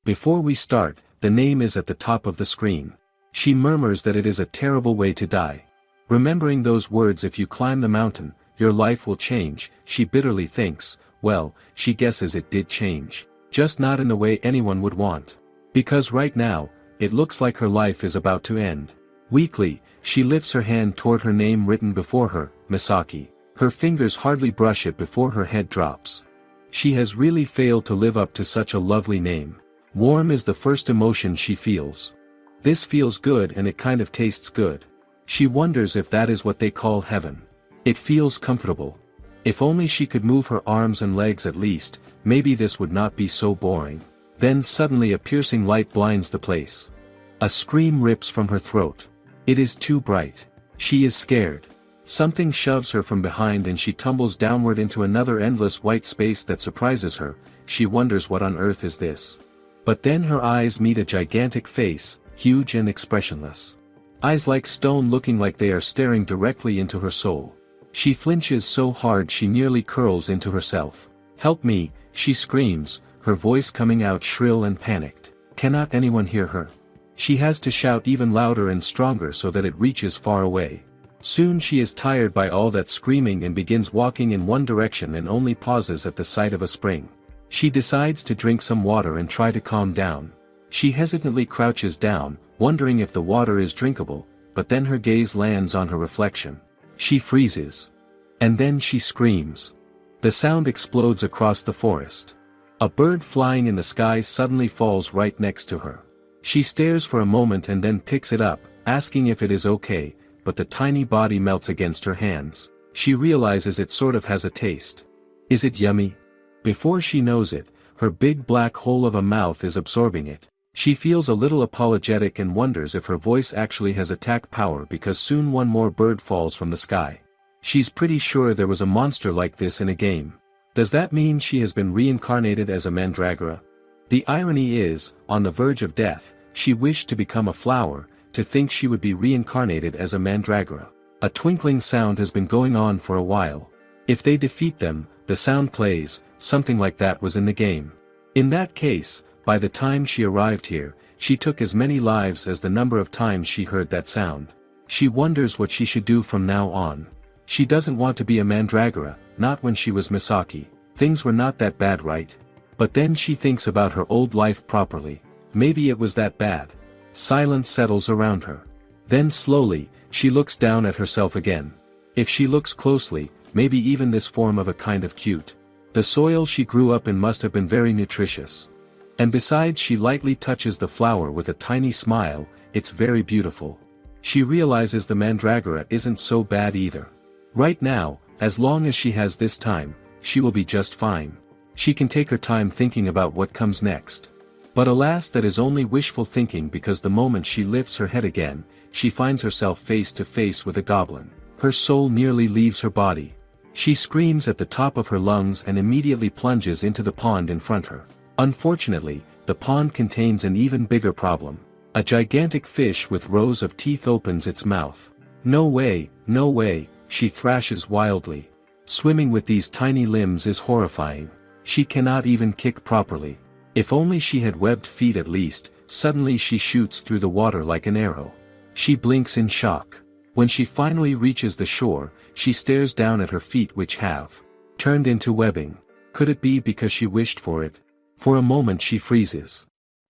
Before we start, the name is at the top of the screen. She murmurs that it is a terrible way to die. Remembering those words, if you climb the mountain, your life will change, she bitterly thinks. Well, she guesses it did change. Just not in the way anyone would want. Because right now, it looks like her life is about to end. Weakly, she lifts her hand toward her name written before her, Misaki. Her fingers hardly brush it before her head drops. She has really failed to live up to such a lovely name. Warm is the first emotion she feels. This feels good and it kind of tastes good. She wonders if that is what they call heaven. It feels comfortable. If only she could move her arms and legs at least, maybe this would not be so boring. Then suddenly a piercing light blinds the place. A scream rips from her throat. It is too bright. She is scared. Something shoves her from behind and she tumbles downward into another endless white space that surprises her. She wonders what on earth is this. But then her eyes meet a gigantic face, huge and expressionless. Eyes like stone, looking like they are staring directly into her soul. She flinches so hard she nearly curls into herself. "Help me," she screams, her voice coming out shrill and panicked. Cannot anyone hear her? She has to shout even louder and stronger so that it reaches far away. Soon she is tired by all that screaming and begins walking in one direction and only pauses at the sight of a spring. She decides to drink some water and try to calm down. She hesitantly crouches down, wondering if the water is drinkable, but then her gaze lands on her reflection. She freezes. And then she screams. The sound explodes across the forest. A bird flying in the sky suddenly falls right next to her. She stares for a moment and then picks it up, asking if it is okay, but the tiny body melts against her hands. She realizes it sort of has a taste. Is it yummy? Before she knows it, her big black hole of a mouth is absorbing it. She feels a little apologetic and wonders if her voice actually has attack power, because soon one more bird falls from the sky. She's pretty sure there was a monster like this in a game. Does that mean she has been reincarnated as a mandragora? The irony is, on the verge of death, she wished to become a flower, to think she would be reincarnated as a mandragora. A twinkling sound has been going on for a while. If they defeat them, the sound plays, something like that was in the game. In that case, by the time she arrived here, she took as many lives as the number of times she heard that sound. She wonders what she should do from now on. She doesn't want to be a mandragora, not when she was Misaki. Things were not that bad, right? But then she thinks about her old life properly. Maybe it was that bad. Silence settles around her. Then slowly, she looks down at herself again. If she looks closely, maybe even this form of a kind of cute. The soil she grew up in must have been very nutritious. And besides, she lightly touches the flower with a tiny smile. It's very beautiful. She realizes the mandragora isn't so bad either. Right now, as long as she has this time, she will be just fine. She can take her time thinking about what comes next. But alas, that is only wishful thinking, because the moment she lifts her head again, she finds herself face to face with a goblin. Her soul nearly leaves her body. She screams at the top of her lungs and immediately plunges into the pond in front of her. Unfortunately, the pond contains an even bigger problem. A gigantic fish with rows of teeth opens its mouth. No way, no way, she thrashes wildly. Swimming with these tiny limbs is horrifying. She cannot even kick properly. If only she had webbed feet at least. Suddenly she shoots through the water like an arrow. She blinks in shock. When she finally reaches the shore, she stares down at her feet, which have turned into webbing. Could it be because she wished for it? For a moment she freezes.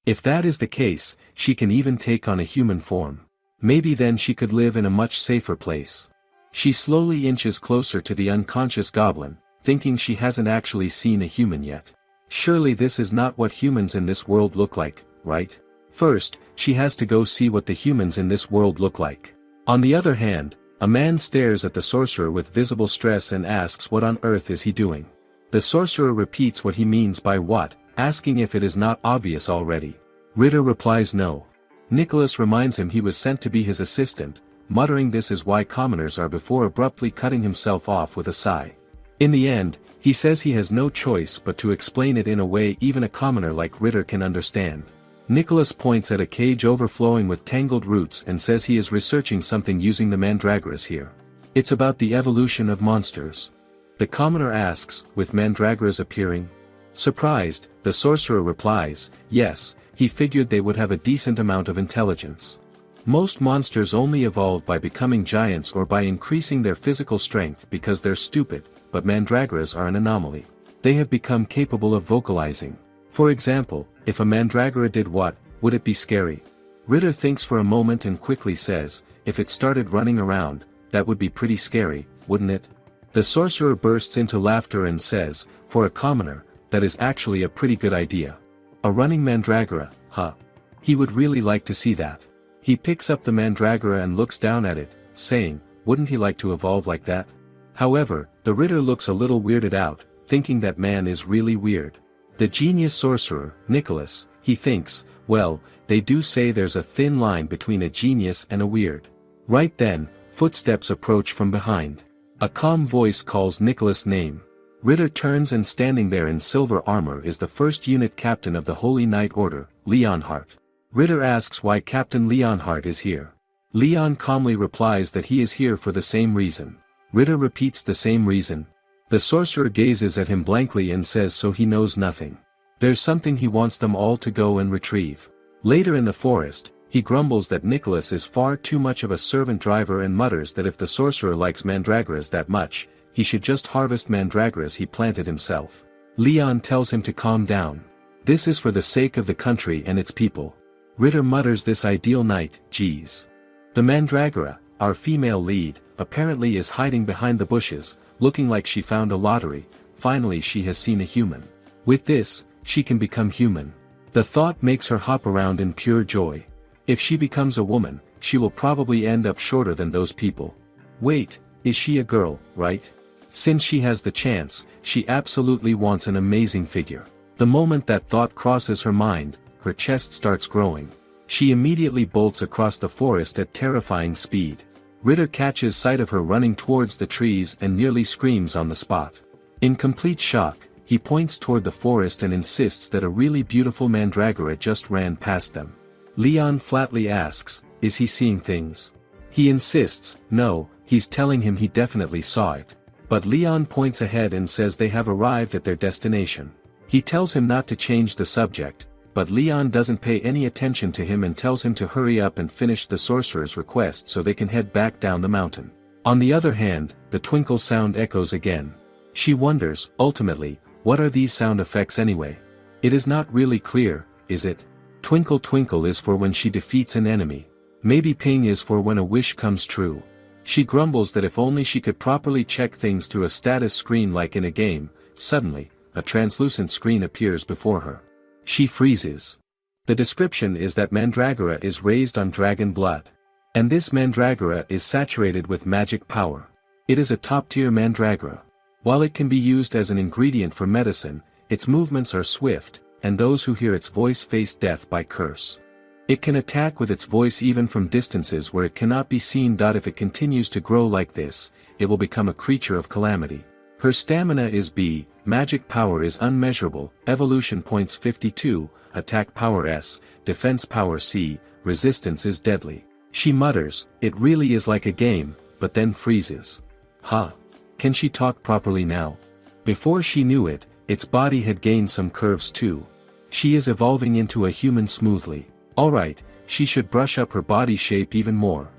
If that is the case, she can even take on a human form. Maybe then she could live in a much safer place. She slowly inches closer to the unconscious goblin, thinking she hasn't actually seen a human yet. Surely this is not what humans in this world look like, right? First, she has to go see what the humans in this world look like. On the other hand, a man stares at the sorcerer with visible stress and asks what on earth is he doing. The sorcerer repeats what he means by what, asking if it is not obvious already. Ritter replies no. Nicholas reminds him he was sent to be his assistant, muttering this is why commoners are, before abruptly cutting himself off with a sigh. In the end, he says he has no choice but to explain it in a way even a commoner like Ritter can understand. Nicholas points at a cage overflowing with tangled roots and says he is researching something using the mandragoras here. It's about the evolution of monsters. The commoner asks, with mandragoras appearing? Surprised, the sorcerer replies, yes, he figured they would have a decent amount of intelligence. Most monsters only evolve by becoming giants or by increasing their physical strength because they're stupid, but mandragoras are an anomaly. They have become capable of vocalizing. For example, if a mandragora did what, would it be scary? Ritter thinks for a moment and quickly says, if it started running around, that would be pretty scary, wouldn't it? The sorcerer bursts into laughter and says, for a commoner, that is actually a pretty good idea. A running mandragora, huh? He would really like to see that. He picks up the mandragora and looks down at it, saying, wouldn't he like to evolve like that? However, the Ritter looks a little weirded out, thinking that man is really weird. The genius sorcerer, Nicholas, he thinks, well, they do say there's a thin line between a genius and a weird. Right then, footsteps approach from behind. A calm voice calls Nicholas' name. Ritter turns and standing there in silver armor is the first unit captain of the Holy Knight Order, Leonhardt. Ritter asks why Captain Leonhardt is here. Leon calmly replies that he is here for the same reason. Ritter repeats the same reason. The sorcerer gazes at him blankly and says so he knows nothing. There's something he wants them all to go and retrieve. Later in the forest, he grumbles that Nicholas is far too much of a servant driver and mutters that if the sorcerer likes mandragoras that much, he should just harvest mandragoras he planted himself. Leon tells him to calm down. This is for the sake of the country and its people. Ritter mutters this ideal night, geez. The mandragora, our female lead, apparently is hiding behind the bushes, looking like she found a lottery. Finally she has seen a human. With this, she can become human. The thought makes her hop around in pure joy. If she becomes a woman, she will probably end up shorter than those people. Wait, is she a girl, right? Since she has the chance, she absolutely wants an amazing figure. The moment that thought crosses her mind, her chest starts growing. She immediately bolts across the forest at terrifying speed. Ritter catches sight of her running towards the trees and nearly screams on the spot. In complete shock, he points toward the forest and insists that a really beautiful mandragora just ran past them. Leon flatly asks, is he seeing things? He insists, no, he's telling him he definitely saw it. But Leon points ahead and says they have arrived at their destination. He tells him not to change the subject, but Leon doesn't pay any attention to him and tells him to hurry up and finish the sorcerer's request so they can head back down the mountain. On the other hand, the twinkle sound echoes again. She wonders, ultimately, what are these sound effects anyway? It is not really clear, is it? Twinkle twinkle is for when she defeats an enemy. Maybe ping is for when a wish comes true. She grumbles that if only she could properly check things through a status screen like in a game. Suddenly, a translucent screen appears before her. She freezes. The description is that mandragora is raised on dragon blood. And this mandragora is saturated with magic power. It is a top-tier mandragora. While it can be used as an ingredient for medicine, its movements are swift, and those who hear its voice face death by curse. It can attack with its voice even from distances where it cannot be seen. If it continues to grow like this, it will become a creature of calamity. Her stamina is B, magic power is unmeasurable, evolution points 52, attack power S, defense power C, resistance is deadly. She mutters, it really is like a game, but then freezes. Huh. Can she talk properly now? Before she knew it, its body had gained some curves too. She is evolving into a human smoothly. Alright, she should brush up her body shape even more.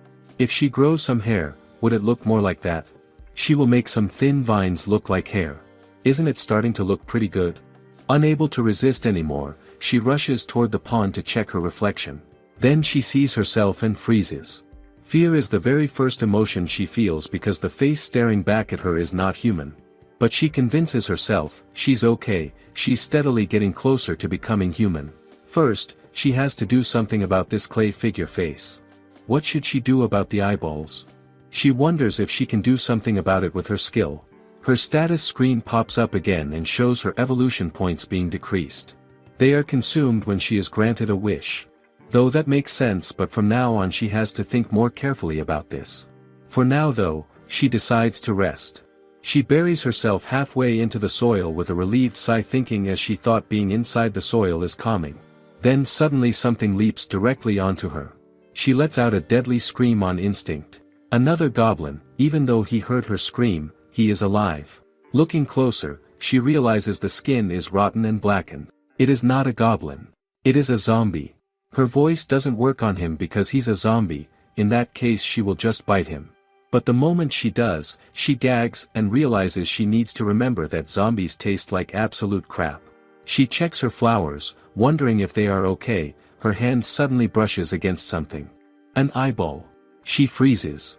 If she grows some hair, would it look more like that? She will make some thin vines look like hair. Isn't it starting to look pretty good? Unable to resist anymore, she rushes toward the pond to check her reflection. Then she sees herself and freezes. Fear is the very first emotion she feels because the face staring back at her is not human. But she convinces herself, she's okay, she's steadily getting closer to becoming human. First, she has to do something about this clay figure face. What should she do about the eyeballs? She wonders if she can do something about it with her skill. Her status screen pops up again and shows her evolution points being decreased. They are consumed when she is granted a wish. Though that makes sense, but from now on she has to think more carefully about this. For now though, she decides to rest. She buries herself halfway into the soil with a relieved sigh, thinking as she thought being inside the soil is calming. Then suddenly something leaps directly onto her. She lets out a deadly scream on instinct. Another goblin. Even though he heard her scream, he is alive. Looking closer, she realizes the skin is rotten and blackened. It is not a goblin. It is a zombie. Her voice doesn't work on him because he's a zombie, in that case she will just bite him. But the moment she does, she gags and realizes she needs to remember that zombies taste like absolute crap. She checks her flowers, wondering if they are okay. Her hand suddenly brushes against something. An eyeball. She freezes.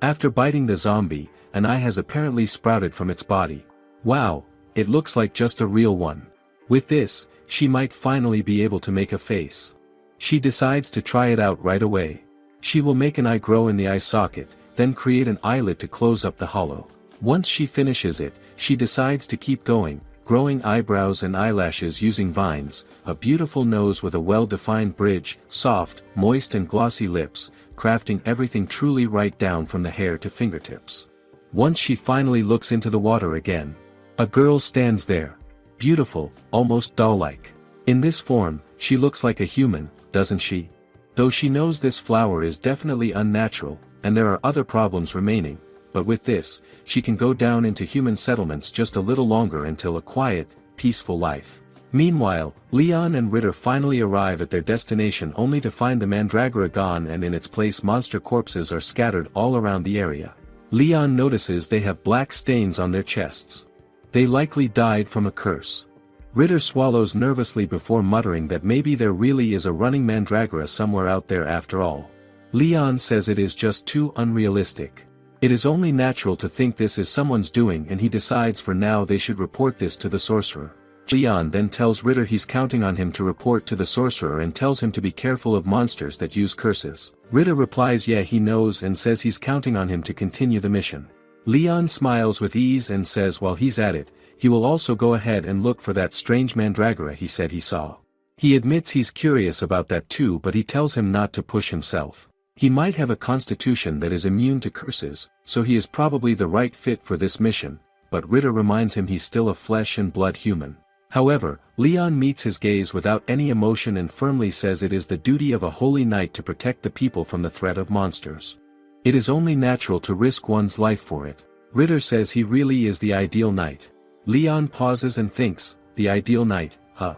After biting the zombie, an eye has apparently sprouted from its body. Wow, it looks like just a real one. With this, she might finally be able to make a face. She decides to try it out right away. She will make an eye grow in the eye socket, then create an eyelid to close up the hollow. Once she finishes it, she decides to keep going, growing eyebrows and eyelashes using vines, a beautiful nose with a well-defined bridge, soft, moist and glossy lips, crafting everything truly right down from the hair to fingertips. Once she finally looks into the water again. A girl stands there. Beautiful, almost doll-like. In this form, she looks like a human, doesn't she? Though she knows this flower is definitely unnatural, and there are other problems remaining, but with this, she can go down into human settlements just a little longer until a quiet, peaceful life. Meanwhile, Leon and Ritter finally arrive at their destination only to find the mandragora gone, and in its place monster corpses are scattered all around the area. Leon notices they have black stains on their chests. They likely died from a curse. Ritter swallows nervously before muttering that maybe there really is a running mandragora somewhere out there after all. Leon says it is just too unrealistic. It is only natural to think this is someone's doing, and he decides for now they should report this to the sorcerer. Leon then tells Ritter he's counting on him to report to the sorcerer and tells him to be careful of monsters that use curses. Ritter replies yeah he knows and says he's counting on him to continue the mission. Leon smiles with ease and says while he's at it, he will also go ahead and look for that strange mandragora he said he saw. He admits he's curious about that too, but he tells him not to push himself. He might have a constitution that is immune to curses, so he is probably the right fit for this mission, but Ritter reminds him he's still a flesh and blood human. However, Leon meets his gaze without any emotion and firmly says it is the duty of a holy knight to protect the people from the threat of monsters. It is only natural to risk one's life for it. Ritter says he really is the ideal knight. Leon pauses and thinks, the ideal knight, huh?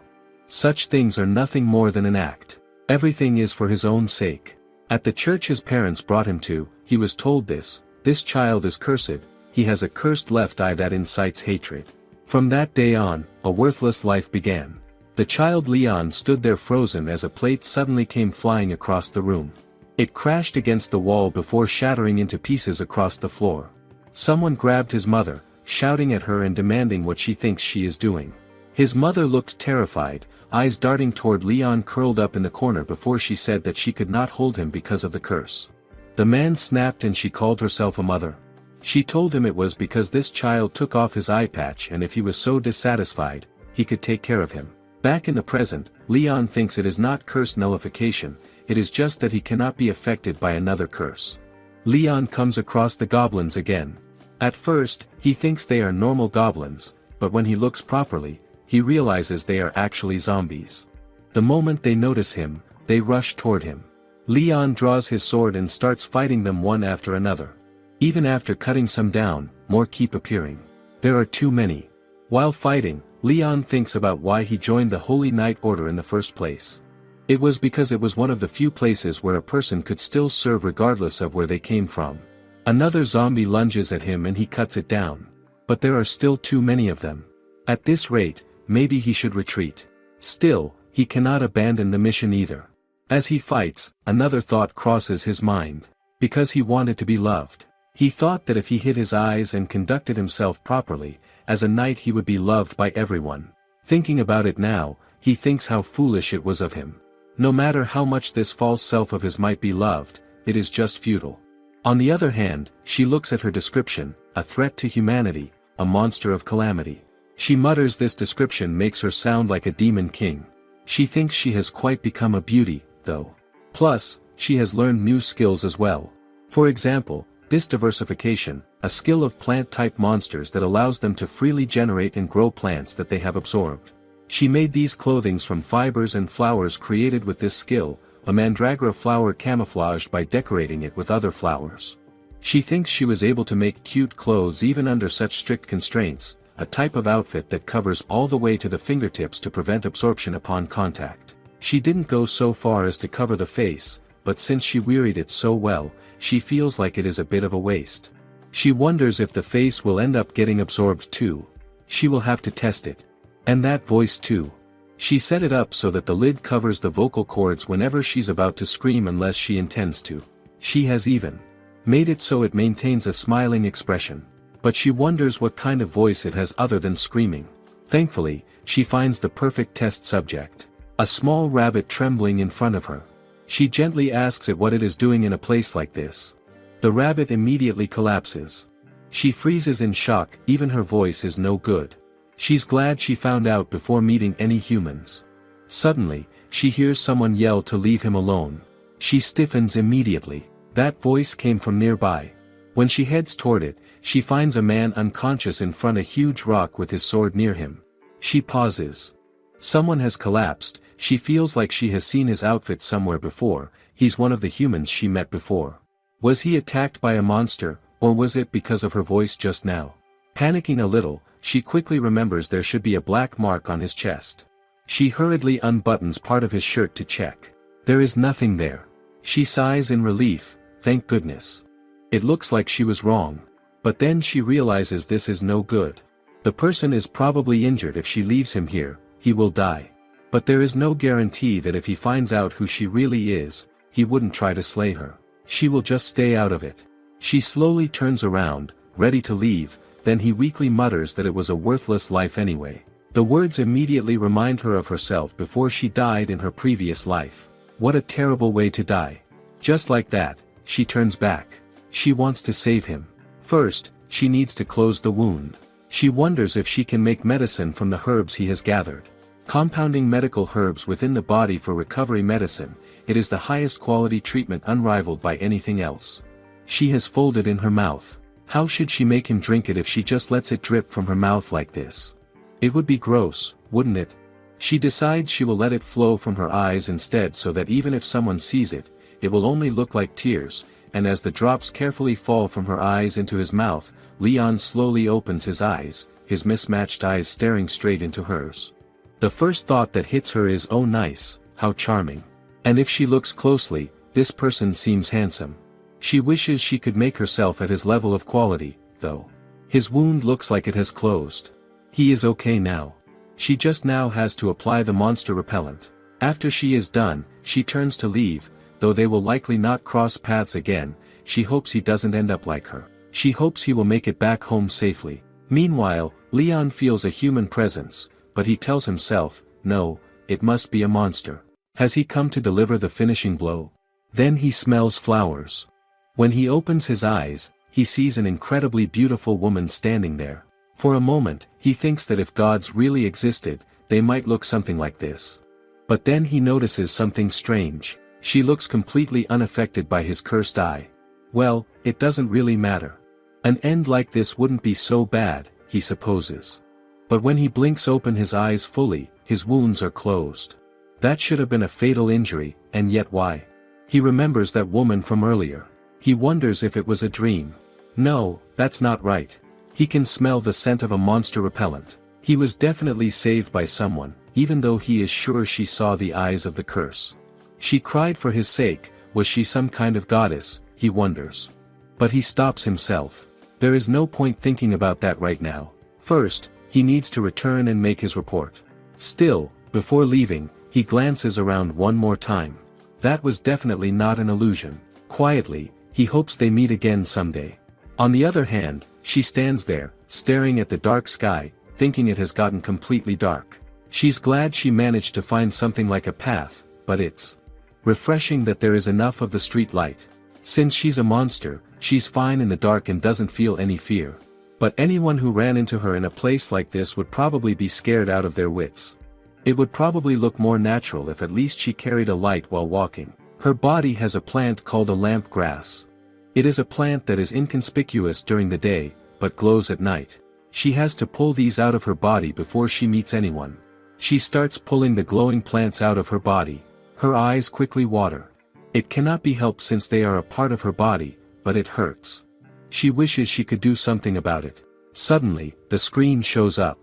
Such things are nothing more than an act. Everything is for his own sake. At the church his parents brought him to, he was told this child is cursed, he has a cursed left eye that incites hatred. From that day on, a worthless life began. The child Leon stood there frozen as a plate suddenly came flying across the room. It crashed against the wall before shattering into pieces across the floor. Someone grabbed his mother, shouting at her and demanding what she thinks she is doing. His mother looked terrified, eyes darting toward Leon curled up in the corner before she said that she could not hold him because of the curse. The man snapped and she called herself a mother. She told him it was because this child took off his eye patch and if he was so dissatisfied, he could take care of him. Back in the present, Leon thinks it is not curse nullification, it is just that he cannot be affected by another curse. Leon comes across the goblins again. At first, he thinks they are normal goblins, but when he looks properly, he realizes they are actually zombies. The moment they notice him, they rush toward him. Leon draws his sword and starts fighting them one after another. Even after cutting some down, more keep appearing. There are too many. While fighting, Leon thinks about why he joined the Holy Knight Order in the first place. It was because it was one of the few places where a person could still serve regardless of where they came from. Another zombie lunges at him and he cuts it down. But there are still too many of them. At this rate, maybe he should retreat. Still, he cannot abandon the mission either. As he fights, another thought crosses his mind. Because he wanted to be loved. He thought that if he hid his eyes and conducted himself properly, as a knight he would be loved by everyone. Thinking about it now, he thinks how foolish it was of him. No matter how much this false self of his might be loved, it is just futile. On the other hand, she looks at her description, a threat to humanity, a monster of calamity. She mutters this description makes her sound like a demon king. She thinks she has quite become a beauty, though. Plus, she has learned new skills as well. For example, this diversification, a skill of plant-type monsters that allows them to freely generate and grow plants that they have absorbed. She made these clothings from fibers and flowers created with this skill, a mandragora flower camouflaged by decorating it with other flowers. She thinks she was able to make cute clothes even under such strict constraints, a type of outfit that covers all the way to the fingertips to prevent absorption upon contact. She didn't go so far as to cover the face, but since she wearied it so well, she feels like it is a bit of a waste. She wonders if the face will end up getting absorbed too. She will have to test it. And that voice too. She set it up so that the lid covers the vocal cords whenever she's about to scream unless she intends to. She has even made it so it maintains a smiling expression. But she wonders what kind of voice it has other than screaming. Thankfully, she finds the perfect test subject. A small rabbit trembling in front of her. She gently asks it what it is doing in a place like this. The rabbit immediately collapses. She freezes in shock, even her voice is no good. She's glad she found out before meeting any humans. Suddenly, she hears someone yell to leave him alone. She stiffens immediately. That voice came from nearby. When she heads toward it, she finds a man unconscious in front of a huge rock with his sword near him. She pauses. Someone has collapsed. She feels like she has seen his outfit somewhere before. He's one of the humans she met before. Was he attacked by a monster, or was it because of her voice just now? Panicking a little, she quickly remembers there should be a black mark on his chest. She hurriedly unbuttons part of his shirt to check. There is nothing there. She sighs in relief, thank goodness. It looks like she was wrong. But then she realizes this is no good. The person is probably injured. If she leaves him here, he will die. But there is no guarantee that if he finds out who she really is, he wouldn't try to slay her. She will just stay out of it. She slowly turns around, ready to leave, then he weakly mutters that it was a worthless life anyway. The words immediately remind her of herself before she died in her previous life. What a terrible way to die. Just like that, she turns back. She wants to save him. First, she needs to close the wound. She wonders if she can make medicine from the herbs he has gathered. Compounding medical herbs within the body for recovery medicine, it is the highest quality treatment unrivaled by anything else. She has folded in her mouth. How should she make him drink it if she just lets it drip from her mouth like this? It would be gross, wouldn't it? She decides she will let it flow from her eyes instead so that even if someone sees it, it will only look like tears, and as the drops carefully fall from her eyes into his mouth, Leon slowly opens his eyes, his mismatched eyes staring straight into hers. The first thought that hits her is, oh nice, how charming. And if she looks closely, this person seems handsome. She wishes she could make herself at his level of quality, though. His wound looks like it has closed. He is okay now. She just now has to apply the monster repellent. After she is done, she turns to leave, though they will likely not cross paths again. She hopes he doesn't end up like her. She hopes he will make it back home safely. Meanwhile, Leon feels a human presence, but he tells himself, no, it must be a monster. Has he come to deliver the finishing blow? Then he smells flowers. When he opens his eyes, he sees an incredibly beautiful woman standing there. For a moment, he thinks that if gods really existed, they might look something like this. But then he notices something strange. She looks completely unaffected by his cursed eye. Well, it doesn't really matter. An end like this wouldn't be so bad, he supposes. But when he blinks open his eyes fully, his wounds are closed. That should have been a fatal injury, and yet why? He remembers that woman from earlier. He wonders if it was a dream. No, that's not right. He can smell the scent of a monster repellent. He was definitely saved by someone, even though he is sure she saw the eyes of the curse. She cried for his sake. Was she some kind of goddess, he wonders. But he stops himself. There is no point thinking about that right now. First, he needs to return and make his report. Still, before leaving, he glances around one more time. That was definitely not an illusion. Quietly, he hopes they meet again someday. On the other hand, she stands there, staring at the dark sky, thinking it has gotten completely dark. She's glad she managed to find something like a path, but it's refreshing that there is enough of the street light. Since she's a monster, she's fine in the dark and doesn't feel any fear. But anyone who ran into her in a place like this would probably be scared out of their wits. It would probably look more natural if at least she carried a light while walking. Her body has a plant called a lamp grass. It is a plant that is inconspicuous during the day, but glows at night. She has to pull these out of her body before she meets anyone. She starts pulling the glowing plants out of her body. Her eyes quickly water. It cannot be helped since they are a part of her body, but it hurts. She wishes she could do something about it. Suddenly, the screen shows up.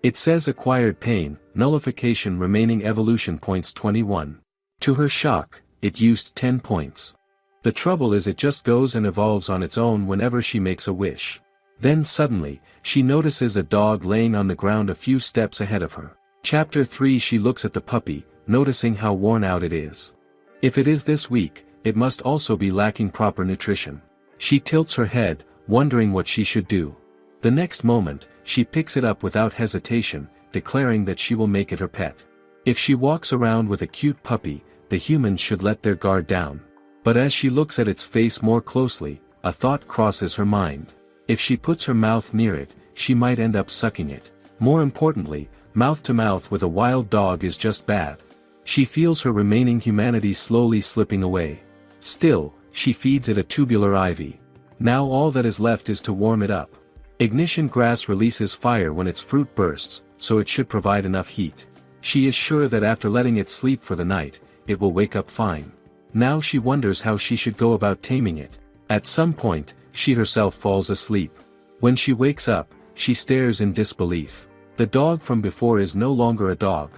It says acquired pain, nullification remaining evolution points 21. To her shock, it used 10 points. The trouble is it just goes and evolves on its own whenever she makes a wish. Then suddenly, she notices a dog laying on the ground a few steps ahead of her. Chapter 3. She looks at the puppy, noticing how worn out it is. If it is this weak, it must also be lacking proper nutrition. She tilts her head, wondering what she should do. The next moment, she picks it up without hesitation, declaring that she will make it her pet. If she walks around with a cute puppy, the humans should let their guard down. But as she looks at its face more closely, a thought crosses her mind. If she puts her mouth near it, she might end up sucking it. More importantly, mouth to mouth with a wild dog is just bad. She feels her remaining humanity slowly slipping away. Still, she feeds it a tubular ivy. Now all that is left is to warm it up. Ignition grass releases fire when its fruit bursts, so it should provide enough heat. She is sure that after letting it sleep for the night, it will wake up fine. Now she wonders how she should go about taming it. At some point, she herself falls asleep. When she wakes up, she stares in disbelief. The dog from before is no longer a dog.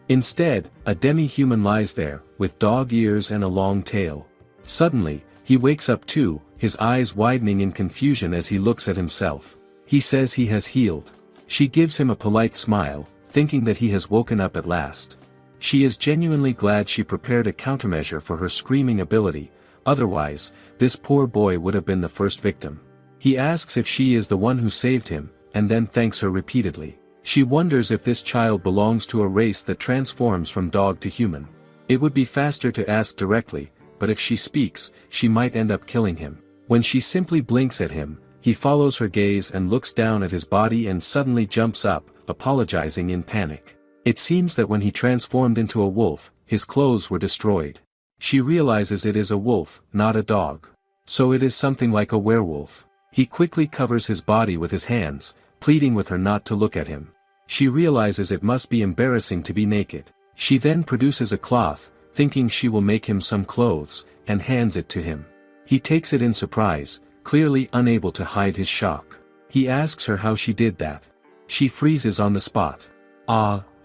Instead, a demi-human lies there, with dog ears and a long tail. Suddenly, he wakes up too, his eyes widening in confusion as he looks at himself. He says he has healed. She gives him a polite smile, thinking that he has woken up at last. She is genuinely glad she prepared a countermeasure for her screaming ability, otherwise, this poor boy would have been the first victim. He asks if she is the one who saved him, and then thanks her repeatedly. She wonders if this child belongs to a race that transforms from dog to human. It would be faster to ask directly, but if she speaks, she might end up killing him. When she simply blinks at him, he follows her gaze and looks down at his body and suddenly jumps up, apologizing in panic. It seems that when he transformed into a wolf, his clothes were destroyed. She realizes it is a wolf, not a dog. So it is something like a werewolf. He quickly covers his body with his hands, pleading with her not to look at him. She realizes it must be embarrassing to be naked. She then produces a cloth, thinking she will make him some clothes, and hands it to him. He takes it in surprise, clearly unable to hide his shock. He asks her how she did that. She freezes on the spot.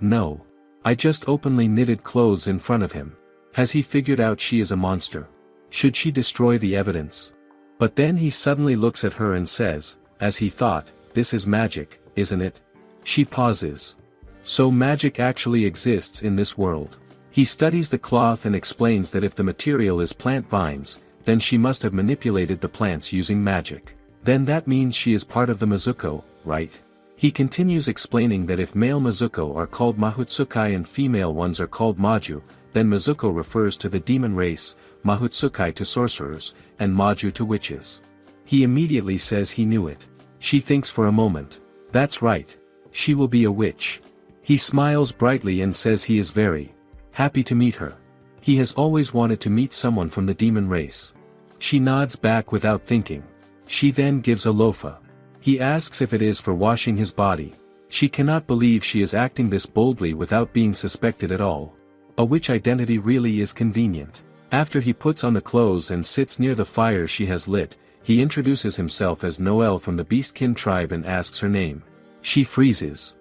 No. I just openly knitted clothes in front of him. Has he figured out she is a monster? Should she destroy the evidence? But then he suddenly looks at her and says, as he thought, this is magic, isn't it? She pauses. So magic actually exists in this world. He studies the cloth and explains that if the material is plant vines, then she must have manipulated the plants using magic. Then that means she is part of the Mizuko, right? He continues explaining that if male Mizuko are called Mahutsukai and female ones are called Maju, then Mizuko refers to the demon race, Mahutsukai to sorcerers, and Maju to witches. He immediately says he knew it. She thinks for a moment. That's right. She will be a witch. He smiles brightly and says he is very happy to meet her. He has always wanted to meet someone from the demon race. She nods back without thinking. She then gives a loafa. He asks if it is for washing his body. She cannot believe she is acting this boldly without being suspected at all. A witch identity really is convenient. After he puts on the clothes and sits near the fire she has lit, he introduces himself as Noel from the Beastkin tribe and asks her name. She freezes.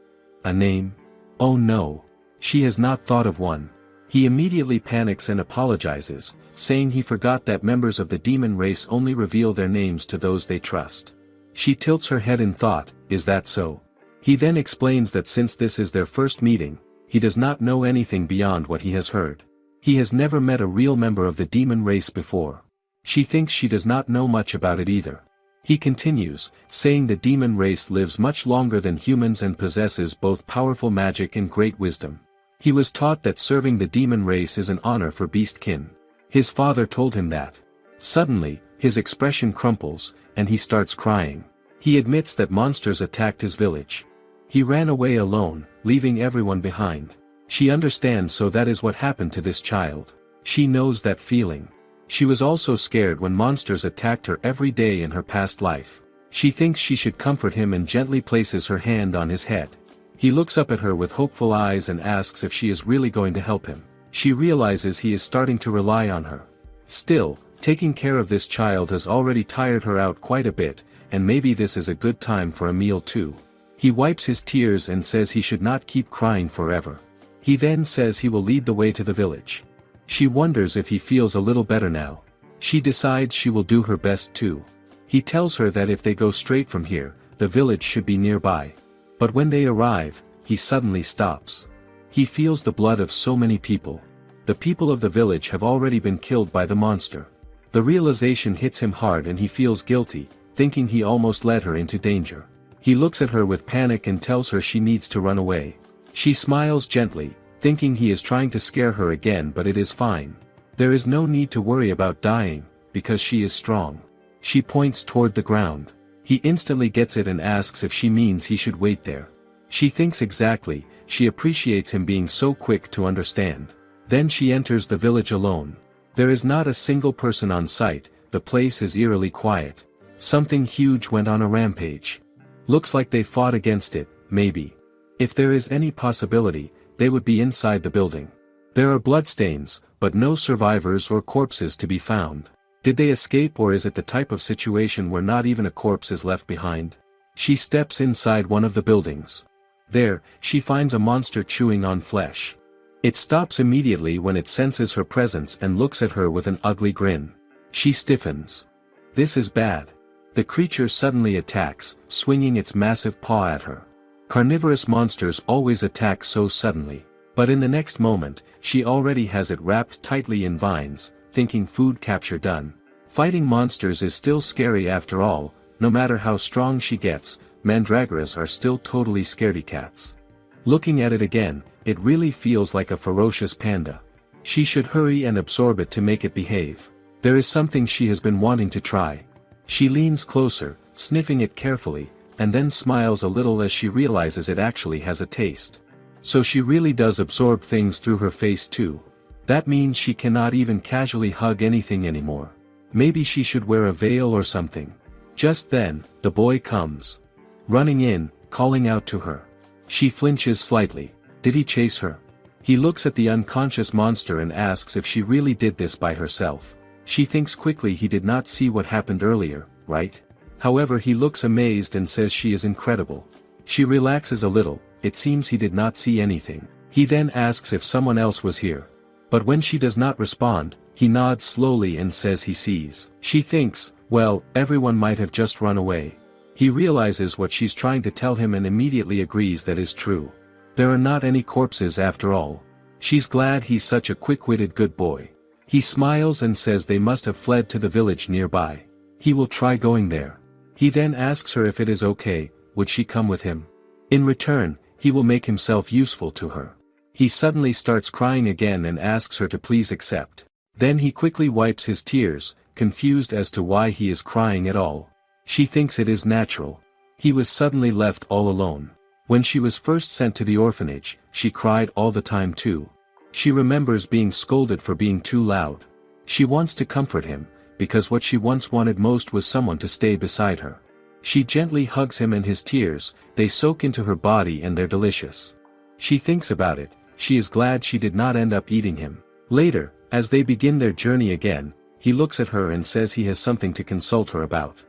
A name? Oh no. She has not thought of one. He immediately panics and apologizes, saying he forgot that members of the demon race only reveal their names to those they trust. She tilts her head in thought, is that so? He then explains that since this is their first meeting, he does not know anything beyond what he has heard. He has never met a real member of the demon race before. She thinks she does not know much about it either. He continues, saying the demon race lives much longer than humans and possesses both powerful magic and great wisdom. He was taught that serving the demon race is an honor for beastkin. His father told him that. Suddenly, his expression crumples, and he starts crying. He admits that monsters attacked his village. He ran away alone, leaving everyone behind. She understands, so that is what happened to this child. She knows that feeling. She was also scared when monsters attacked her every day in her past life. She thinks she should comfort him and gently places her hand on his head. He looks up at her with hopeful eyes and asks if she is really going to help him. She realizes he is starting to rely on her. Still, taking care of this child has already tired her out quite a bit, and maybe this is a good time for a meal too. He wipes his tears and says he should not keep crying forever. He then says he will lead the way to the village. She wonders if he feels a little better now. She decides she will do her best too. He tells her that if they go straight from here, the village should be nearby. But when they arrive, he suddenly stops. He feels the blood of so many people. The people of the village have already been killed by the monster. The realization hits him hard and he feels guilty, thinking he almost led her into danger. He looks at her with panic and tells her she needs to run away. She smiles gently, thinking he is trying to scare her again, but it is fine. There is no need to worry about dying, because she is strong. She points toward the ground. He instantly gets it and asks if she means he should wait there. She thinks exactly, she appreciates him being so quick to understand. Then she enters the village alone. There is not a single person on site, the place is eerily quiet. Something huge went on a rampage. Looks like they fought against it, maybe. If there is any possibility, they would be inside the building. There are bloodstains, but no survivors or corpses to be found. Did they escape, or is it the type of situation where not even a corpse is left behind? She steps inside one of the buildings. There, she finds a monster chewing on flesh. It stops immediately when it senses her presence and looks at her with an ugly grin. She stiffens. This is bad. The creature suddenly attacks, swinging its massive paw at her. Carnivorous monsters always attack so suddenly. But in the next moment, she already has it wrapped tightly in vines, thinking food capture done. Fighting monsters is still scary after all. No matter how strong she gets, mandragoras are still totally scaredy cats. Looking at it again, it really feels like a ferocious panda. She should hurry and absorb it to make it behave. There is something she has been wanting to try. She leans closer, sniffing it carefully, and then smiles a little as she realizes it actually has a taste. So she really does absorb things through her face too. That means she cannot even casually hug anything anymore. Maybe she should wear a veil or something. Just then, the boy comes. Running in, calling out to her. She flinches slightly. Did he chase her? He looks at the unconscious monster and asks if she really did this by herself. She thinks quickly he did not see what happened earlier, right? However, he looks amazed and says she is incredible. She relaxes a little, it seems he did not see anything. He then asks if someone else was here. But when she does not respond, he nods slowly and says he sees. She thinks, well, everyone might have just run away. He realizes what she's trying to tell him and immediately agrees that is true. There are not any corpses after all. She's glad he's such a quick-witted good boy. He smiles and says they must have fled to the village nearby. He will try going there. He then asks her if it is okay, would she come with him? In return, he will make himself useful to her. He suddenly starts crying again and asks her to please accept. Then he quickly wipes his tears, confused as to why he is crying at all. She thinks it is natural. He was suddenly left all alone. When she was first sent to the orphanage, she cried all the time too. She remembers being scolded for being too loud. She wants to comfort him, because what she once wanted most was someone to stay beside her. She gently hugs him and his tears, they soak into her body and they're delicious. She thinks about it, she is glad she did not end up eating him. Later, as they begin their journey again, he looks at her and says he has something to consult her about.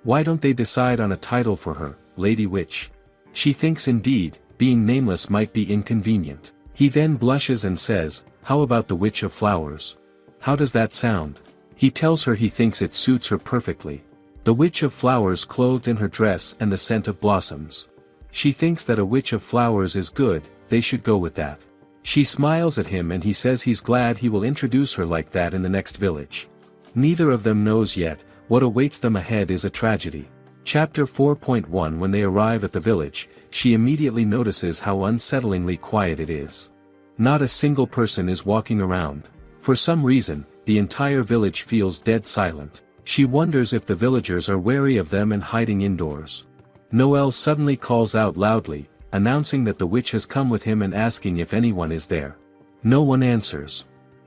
Why don't they decide on a title for her, Lady Witch? She thinks indeed, being nameless might be inconvenient. He then blushes and says, how about the Witch of Flowers? How does that sound? He tells her he thinks it suits her perfectly. The Witch of Flowers clothed in her dress and the scent of blossoms. She thinks that a Witch of Flowers is good, they should go with that. She smiles at him and he says he's glad he will introduce her like that in the next village. Neither of them knows yet, what awaits them ahead is a tragedy. Chapter 4.1 When they arrive at the village, she immediately notices how unsettlingly quiet it is. Not a single person is walking around. For some reason, the entire village feels dead silent. She wonders if the villagers are wary of them and hiding indoors. Noel suddenly calls out loudly, announcing that the witch has come with him and asking if anyone is there. No one answers.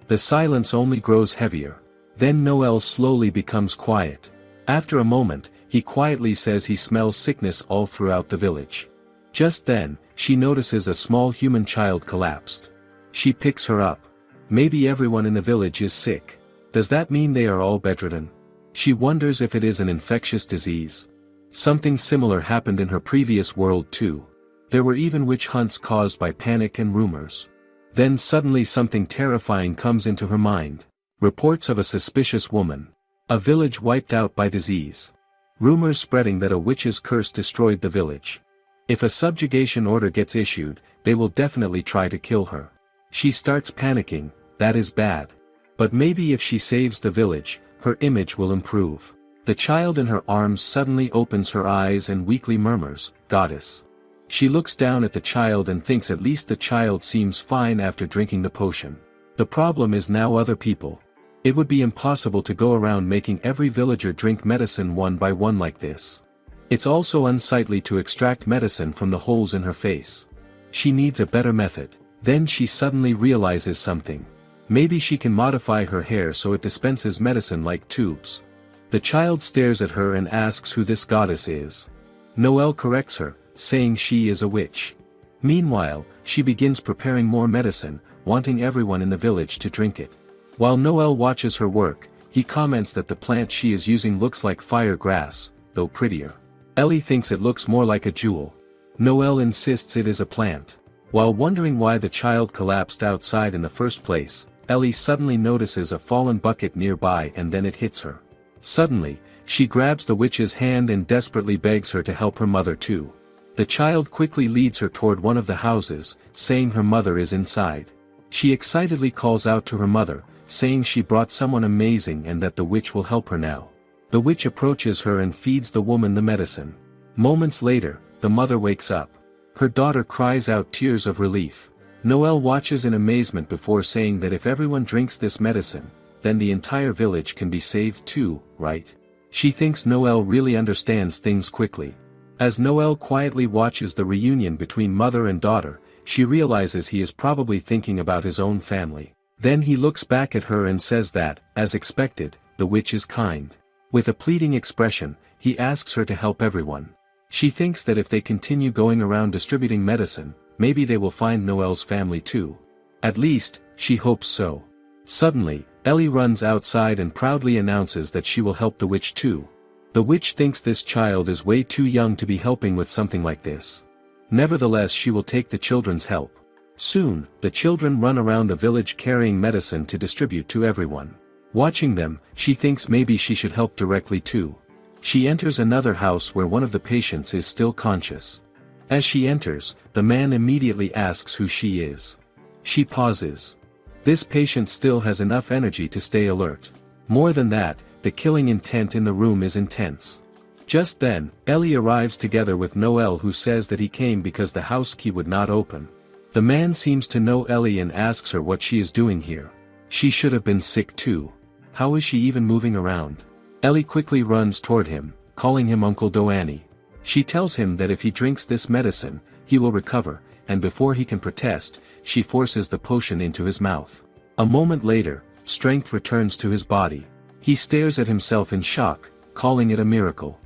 The silence only grows heavier. Then Noel slowly becomes quiet. After a moment, he quietly says he smells sickness all throughout the village. Just then, she notices a small human child collapsed. She picks her up. Maybe everyone in the village is sick. Does that mean they are all bedridden? She wonders if it is an infectious disease. Something similar happened in her previous world too. There were even witch hunts caused by panic and rumors. Then suddenly something terrifying comes into her mind. Reports of a suspicious woman. A village wiped out by disease. Rumors spreading that a witch's curse destroyed the village. If a subjugation order gets issued, they will definitely try to kill her. She starts panicking. That is bad. But maybe if she saves the village, her image will improve. The child in her arms suddenly opens her eyes and weakly murmurs, "Goddess." She looks down at the child and thinks at least the child seems fine after drinking the potion. The problem is now other people. It would be impossible to go around making every villager drink medicine one by one like this. It's also unsightly to extract medicine from the holes in her face. She needs a better method. Then she suddenly realizes something. Maybe she can modify her hair so it dispenses medicine like tubes. The child stares at her and asks who this goddess is. Noelle corrects her, saying she is a witch. Meanwhile, she begins preparing more medicine, wanting everyone in the village to drink it. While Noelle watches her work, he comments that the plant she is using looks like fire grass, though prettier. Ellie thinks it looks more like a jewel. Noelle insists it is a plant. While wondering why the child collapsed outside in the first place, Ellie suddenly notices a fallen bucket nearby and then it hits her. Suddenly, she grabs the witch's hand and desperately begs her to help her mother too. The child quickly leads her toward one of the houses, saying her mother is inside. She excitedly calls out to her mother, saying she brought someone amazing and that the witch will help her now. The witch approaches her and feeds the woman the medicine. Moments later, the mother wakes up. Her daughter cries out tears of relief. Noelle watches in amazement before saying that if everyone drinks this medicine, then the entire village can be saved too, right? She thinks Noelle really understands things quickly. As Noelle quietly watches the reunion between mother and daughter, she realizes he is probably thinking about his own family. Then he looks back at her and says that, as expected, the witch is kind. With a pleading expression, he asks her to help everyone. She thinks that if they continue going around distributing medicine, maybe they will find Noelle's family too. At least, she hopes so. Suddenly, Ellie runs outside and proudly announces that she will help the witch too. The witch thinks this child is way too young to be helping with something like this. Nevertheless, she will take the children's help. Soon, the children run around the village carrying medicine to distribute to everyone. Watching them, she thinks maybe she should help directly too. She enters another house where one of the patients is still conscious. As she enters, the man immediately asks who she is. She pauses. This patient still has enough energy to stay alert. More than that, the killing intent in the room is intense. Just then, Ellie arrives together with Noelle, who says that he came because the house key would not open. The man seems to know Ellie and asks her what she is doing here. She should have been sick too. How is she even moving around? Ellie quickly runs toward him, calling him Uncle Doani. She tells him that if he drinks this medicine, he will recover, and before he can protest, she forces the potion into his mouth. A moment later, strength returns to his body. He stares at himself in shock, calling it a miracle.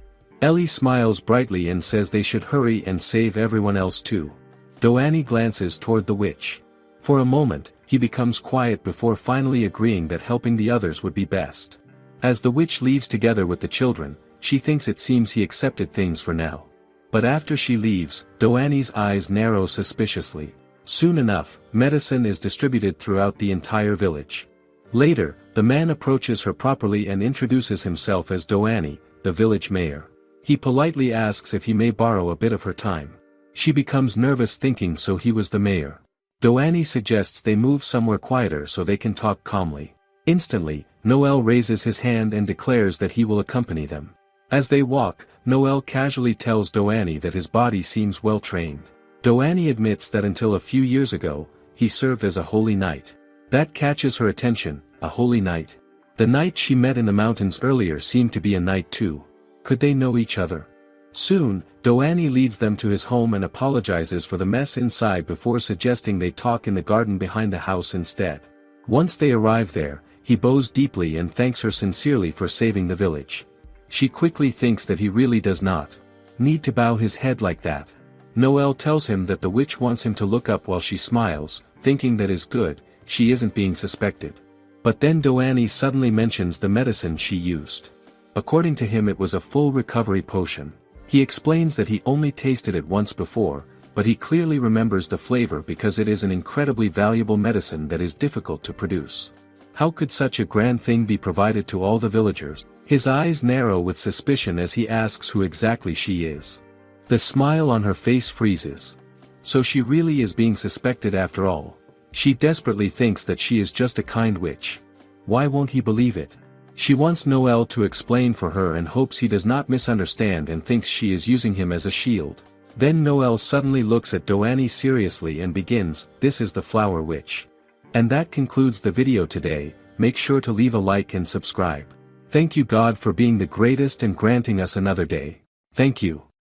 Ellie smiles brightly and says they should hurry and save everyone else too. Doani glances toward the witch. For a moment, he becomes quiet before finally agreeing that helping the others would be best. As the witch leaves together with the children, she thinks it seems he accepted things for now. But after she leaves, Doani's eyes narrow suspiciously. Soon enough, medicine is distributed throughout the entire village. Later, the man approaches her properly and introduces himself as Doani, the village mayor. He politely asks if he may borrow a bit of her time. She becomes nervous thinking so he was the mayor. Doani suggests they move somewhere quieter so they can talk calmly. Instantly, Noelle raises his hand and declares that he will accompany them. As they walk, Noelle casually tells Doani that his body seems well trained. Doani admits that until a few years ago, he served as a holy knight. That catches her attention, a holy knight. The knight she met in the mountains earlier seemed to be a knight too. Could they know each other? Soon, Doani leads them to his home and apologizes for the mess inside before suggesting they talk in the garden behind the house instead. Once they arrive there, he bows deeply and thanks her sincerely for saving the village. She quickly thinks that he really does not need to bow his head like that. Noelle tells him that the witch wants him to look up while she smiles, thinking that is good, she isn't being suspected. But then Doani suddenly mentions the medicine she used. According to him, it was a full recovery potion. He explains that he only tasted it once before, but he clearly remembers the flavor because it is an incredibly valuable medicine that is difficult to produce. How could such a grand thing be provided to all the villagers? His eyes narrow with suspicion as he asks who exactly she is. The smile on her face freezes. So she really is being suspected after all. She desperately thinks that she is just a kind witch. Why won't he believe it? She wants Noel to explain for her and hopes he does not misunderstand and thinks she is using him as a shield. Then Noel suddenly looks at Doani seriously and begins, "This is the Flower Witch." And that concludes the video today. Make sure to leave a like and subscribe. Thank you God for being the greatest and granting us another day. Thank you.